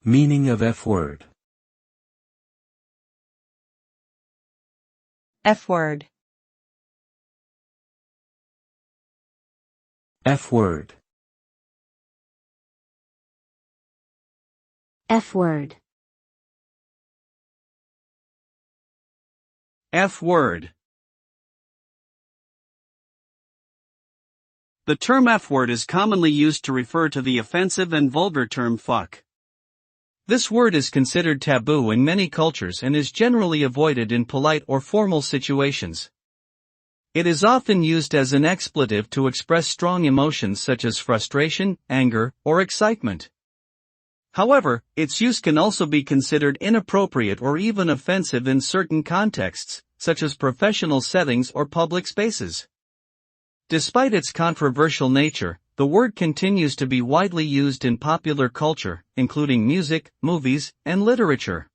Meaning of F-word. F-word. F-word. F-word. F-word. The term F-word is commonly used to refer to the offensive and vulgar term fuck. This word is considered taboo in many cultures and is generally avoided in polite or formal situations. It is often used as an expletive to express strong emotions such as frustration, anger, or excitement. However, its use can also be considered inappropriate or even offensive in certain contexts, such as professional settings or public spaces. Despite its controversial nature, the word continues to be widely used in popular culture, including music, movies, and literature.